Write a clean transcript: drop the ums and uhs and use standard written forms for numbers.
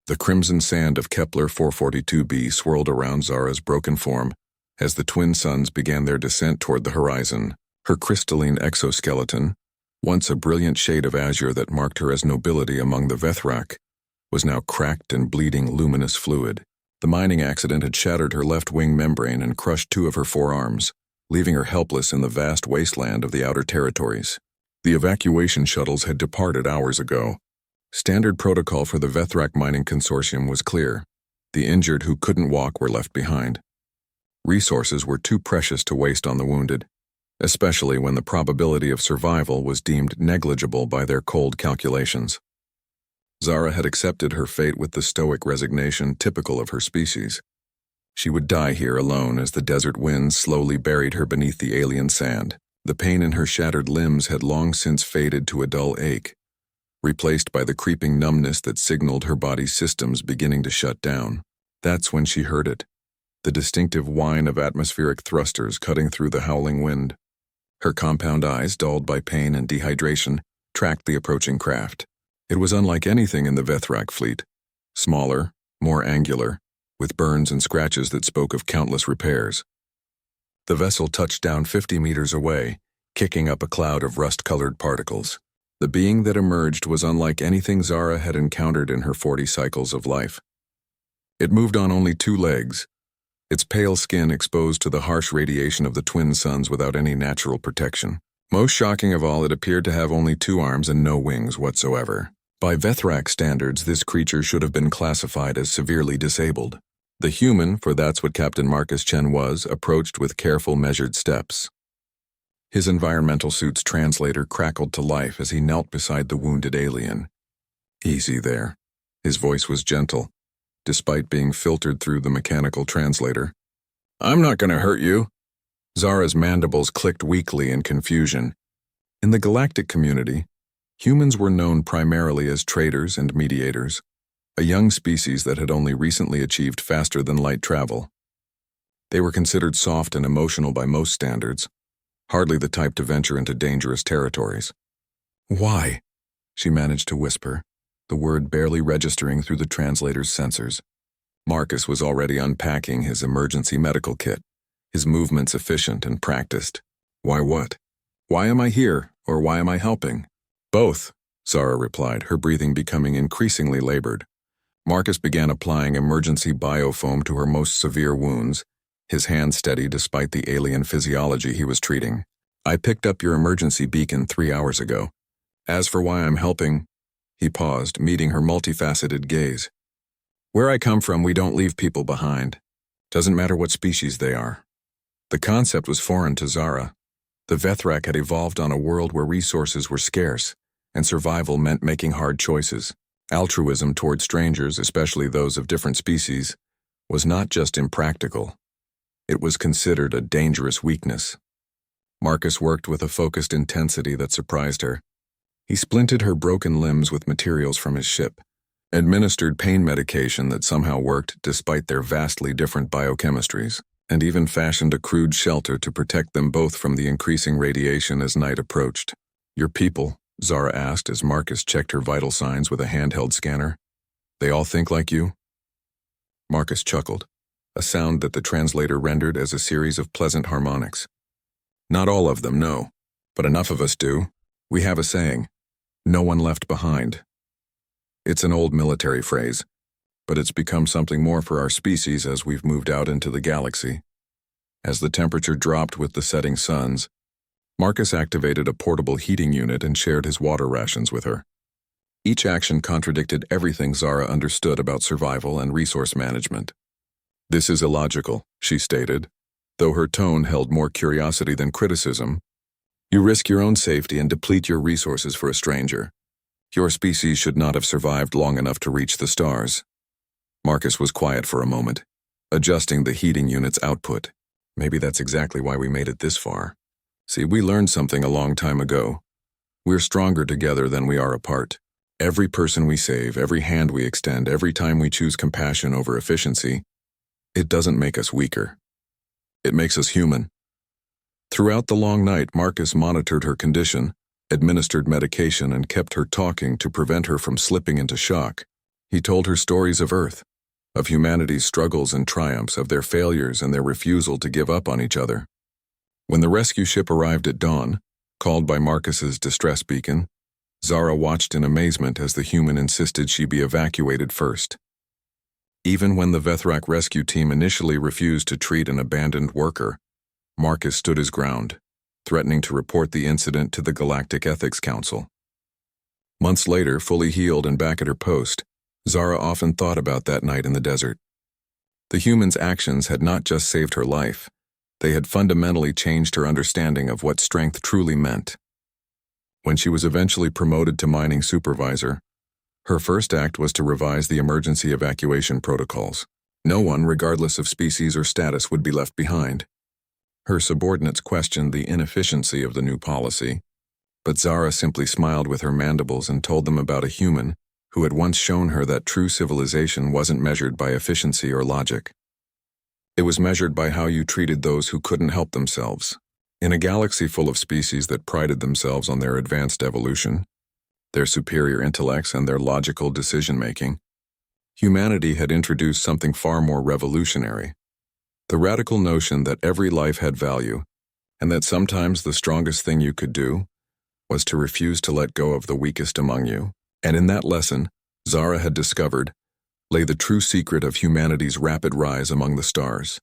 The crimson sand of Kepler 442b swirled around Zara's broken form as the twin suns began their descent toward the horizon. Her crystalline exoskeleton, once a brilliant shade of azure that marked her as nobility among the Vethrak, was now cracked and bleeding luminous fluid. The mining accident had shattered her left wing membrane and crushed two of her forearms, leaving her helpless in the vast wasteland of the outer territories. The evacuation shuttles had departed hours ago. Standard protocol for the Vethrak Mining Consortium was clear. The injured who couldn't walk were left behind. Resources were too precious to waste on the wounded, especially when the probability of survival was deemed negligible by their cold calculations. Zara had accepted her fate with the stoic resignation typical of her species. She would die here alone as the desert winds slowly buried her beneath the alien sand. The pain in her shattered limbs had long since faded to a dull ache, replaced by the creeping numbness that signaled her body's systems beginning to shut down. That's when she heard it, the distinctive whine of atmospheric thrusters cutting through the howling wind. Her compound eyes, dulled by pain and dehydration, tracked the approaching craft. It was unlike anything in the Vethrak fleet. Smaller, more angular, with burns and scratches that spoke of countless repairs. The vessel touched down 50 meters away, kicking up a cloud of rust-colored particles. The being that emerged was unlike anything Zara had encountered in her 40 cycles of life. It moved on only two legs, its pale skin exposed to the harsh radiation of the twin suns without any natural protection. Most shocking of all, it appeared to have only 2 arms and no wings whatsoever. By Vethrak standards, this creature should have been classified as severely disabled. The human, for that's what Captain Marcus Chen was, approached with careful, measured steps. His environmental suit's translator crackled to life as he knelt beside the wounded alien. "Easy there." His voice was gentle, despite being filtered through the mechanical translator. "I'm not going to hurt you." Zara's mandibles clicked weakly in confusion. In the galactic community, humans were known primarily as traders and mediators, a young species that had only recently achieved faster-than-light travel. They were considered soft and emotional by most standards, hardly the type to venture into dangerous territories. "Why?" she managed to whisper, the word barely registering through the translator's sensors. Marcus was already unpacking his emergency medical kit, his movements efficient and practiced. "Why what? Why am I here, or why am I helping?" "Both," Zara replied, her breathing becoming increasingly labored. Marcus began applying emergency biofoam to her most severe wounds, his hand steady despite the alien physiology he was treating. "I picked up your emergency beacon 3 hours ago. As for why I'm helping," he paused, meeting her multifaceted gaze. "Where I come from, we don't leave people behind. Doesn't matter what species they are." The concept was foreign to Zara. The Vethrak had evolved on a world where resources were scarce, and survival meant making hard choices. Altruism toward strangers, especially those of different species, was not just impractical. It was considered a dangerous weakness. Marcus worked with a focused intensity that surprised her. He splinted her broken limbs with materials from his ship, administered pain medication that somehow worked despite their vastly different biochemistries, and even fashioned a crude shelter to protect them both from the increasing radiation as night approached. "Your people?" Zara asked as Marcus checked her vital signs with a handheld scanner. "They all think like you?" Marcus chuckled, a sound that the translator rendered as a series of pleasant harmonics. "Not all of them, no, but enough of us do. We have a saying, 'No one left behind.' It's an old military phrase, but it's become something more for our species as we've moved out into the galaxy." As the temperature dropped with the setting suns, Marcus activated a portable heating unit and shared his water rations with her. Each action contradicted everything Zara understood about survival and resource management. "This is illogical," she stated, though her tone held more curiosity than criticism. "You risk your own safety and deplete your resources for a stranger. Your species should not have survived long enough to reach the stars." Marcus was quiet for a moment, adjusting the heating unit's output. "Maybe that's exactly why we made it this far. See, we learned something a long time ago. We're stronger together than we are apart. Every person we save, every hand we extend, every time we choose compassion over efficiency, it doesn't make us weaker. It makes us human." Throughout the long night, Marcus monitored her condition, administered medication, and kept her talking to prevent her from slipping into shock. He told her stories of Earth, of humanity's struggles and triumphs, of their failures and their refusal to give up on each other. When the rescue ship arrived at dawn, called by Marcus's distress beacon, Zara watched in amazement as the human insisted she be evacuated first. Even when the Vethrak rescue team initially refused to treat an abandoned worker, Marcus stood his ground, threatening to report the incident to the Galactic Ethics Council. Months later, fully healed and back at her post, Zara often thought about that night in the desert. The human's actions had not just saved her life, they had fundamentally changed her understanding of what strength truly meant. When she was eventually promoted to mining supervisor, her first act was to revise the emergency evacuation protocols. No one, regardless of species or status, would be left behind. Her subordinates questioned the inefficiency of the new policy, but Zara simply smiled with her mandibles and told them about a human who had once shown her that true civilization wasn't measured by efficiency or logic. It was measured by how you treated those who couldn't help themselves. In a galaxy full of species that prided themselves on their advanced evolution, their superior intellects and their logical decision-making, humanity had introduced something far more revolutionary: the radical notion that every life had value, and that sometimes the strongest thing you could do was to refuse to let go of the weakest among you. And in that lesson, Zara had discovered, lay the true secret of humanity's rapid rise among the stars.